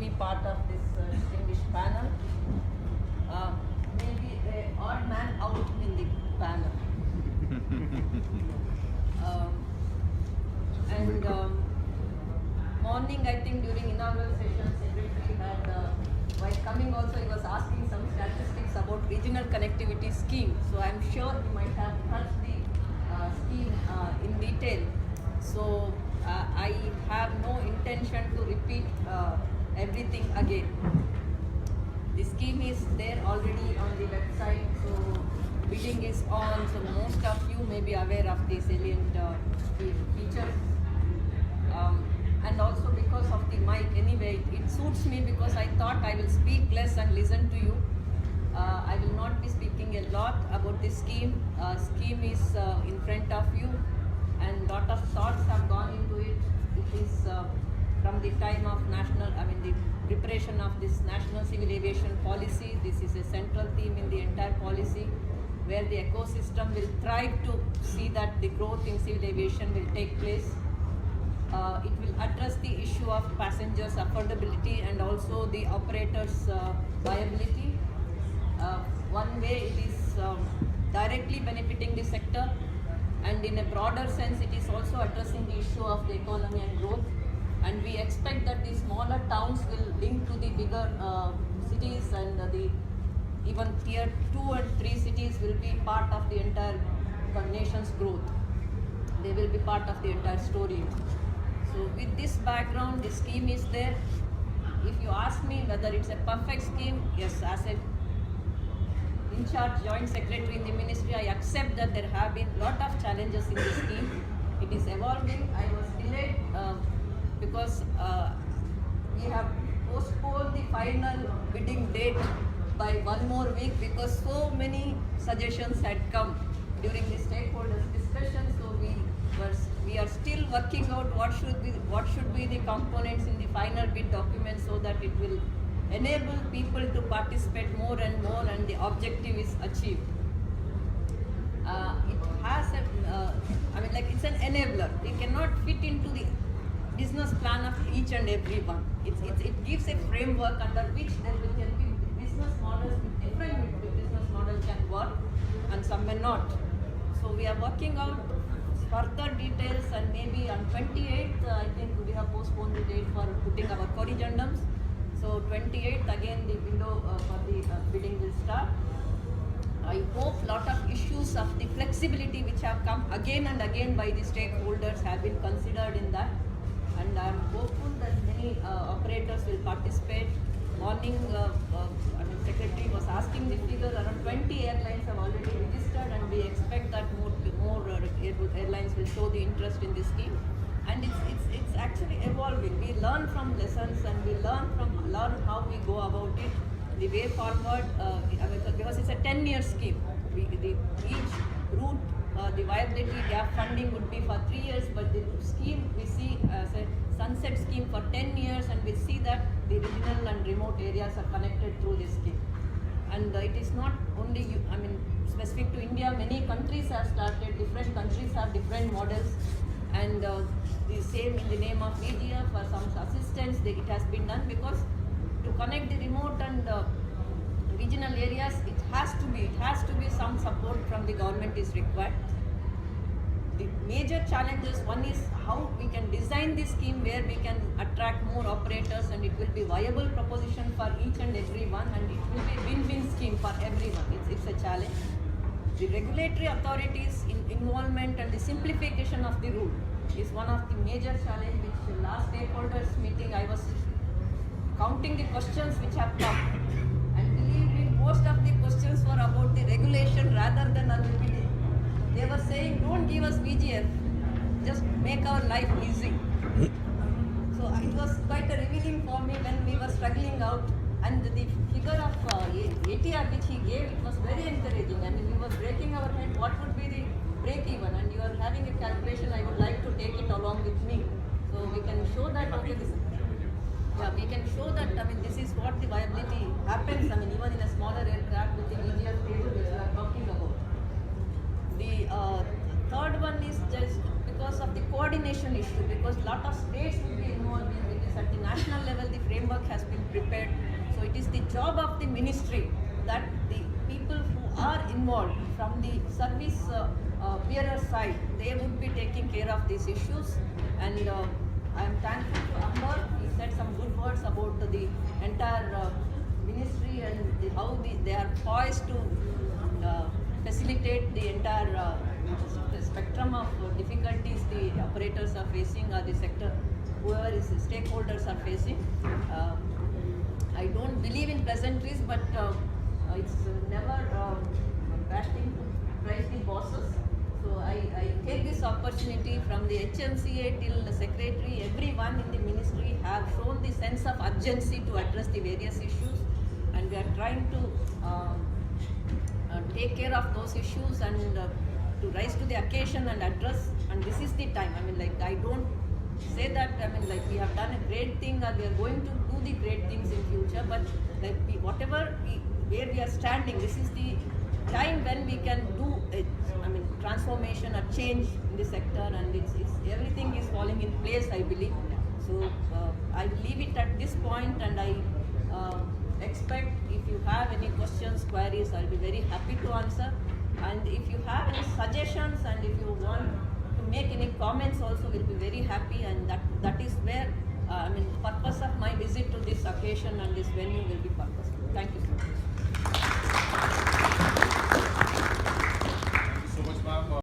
be part of this distinguished panel. Maybe an odd man out in the panel. Morning, I think during inaugural session, Secretary had, while coming also, he was asking some statistics about regional connectivity scheme. So I'm sure he might have touched the scheme in detail. So I have no intention to repeat everything again. The scheme is there already on the website, so bidding is on, so most of you may be aware of the salient features. And also because of the mic, anyway, it suits me because I thought I will speak less and listen to you. I will not be speaking a lot about this scheme. Scheme is in front of you, and lot of thoughts have gone into it. It is from the time of the preparation of this National Civil Aviation Policy. This is a central theme in the entire policy, where the ecosystem will thrive to see that the growth in civil aviation will take place. It will address the issue of passengers' affordability and also the operators' viability. One way it is directly benefiting the sector, and in a broader sense it is also addressing the issue of the economy and growth. And we expect that the smaller towns will link to the bigger cities, and the even tier 2 and 3 cities will be part of the entire nation's growth. They will be part of the entire story. So with this background, the scheme is there. If you ask me whether it's a perfect scheme, yes, as a in-charge joint secretary in the ministry, I accept that there have been a lot of challenges in this scheme. It is evolving. I was delayed because we have postponed the final bidding date by one more week because so many suggestions had come during the stakeholders discussion. So we are still working out what should be the components in the final bid document, so that it will enable people to participate more and more, and the objective is achieved. It has it's an enabler. It cannot fit into the business plan of each and every one. It gives a framework under which there can be business models with different business models can work, and some may not. So we are working out further details, and maybe on 28th, I think we have postponed the date for putting our corrigendums. So 28th, again the window for the bidding will start. I hope lot of issues of the flexibility which have come again and again by the stakeholders have been considered in that, and I am hopeful that many operators will participate. Morning, Secretary was asking the figure, around 20 airlines have already registered, and we expect that more airlines will show the interest in this scheme. And it's actually evolving. We learn from lessons, and we learn how we go about it. The way forward, because it's a 10-year scheme. Each route, the viability gap funding would be for 3 years, but the scheme we see as a sunset scheme for 10 years, and we see that the regional and remote areas are connected through this scheme. And it is not only specific to India. Many countries have started. Different countries have different models, and the same in the name of media for some assistance. It has been done because to connect the remote and regional areas, it has to be some support from the government is required. The major challenges, one is how we can design this scheme where we can attract more operators, and it will be viable proposition for each and every one, and it will be a win-win scheme for everyone. It's a challenge. The regulatory authorities' involvement and the simplification of the rule is one of the major challenges, which last stakeholders meeting I was counting the questions which have come, and believe me, most of the questions were about the regulation rather than our bidding. They were saying, don't give us VGF, just make our life easy. So it was quite a revealing for me when we were struggling out, and the figure of ATR which he gave, it was very encouraging, and we were breaking our head what would be the break even, and you are having a calculation. I would like to take it along with me, so we can show that we can show that this is what the viability happens. Even in a smaller aircraft with the VGF table which we are talking about. The third one is just because of the coordination issue, because lot of states will be involved in it. Is at at the national level the framework has been prepared. So it is the job of the ministry that the people who are involved from the service bearer side, they would be taking care of these issues. And I am thankful to Amber. He said some good words about the entire ministry and they are poised to facilitate the entire spectrum of difficulties the operators are facing or the sector, whoever is the stakeholders are facing. I don't believe in pleasantries, but it's never a bad thing to praise the bosses. So I take this opportunity from the HMCA till the secretary, everyone in the ministry have shown the sense of urgency to address the various issues, and we are trying to take care of those issues and to rise to the occasion and address. And this is the time. I mean, like, I don't say that, I mean, like, we have done a great thing or we are going to do the great things in future, but like where we are standing, this is the time when we can do a, I mean, transformation or change in the sector, and it's everything is falling in place, I believe. So I leave it at this point, and I expect if you have any questions, queries, I'll be very happy to answer. And if you have any suggestions and if you want to make any comments also, we'll be very happy, and that is where I mean, purpose of my visit to this occasion and this venue will be purposeful. Thank you so much.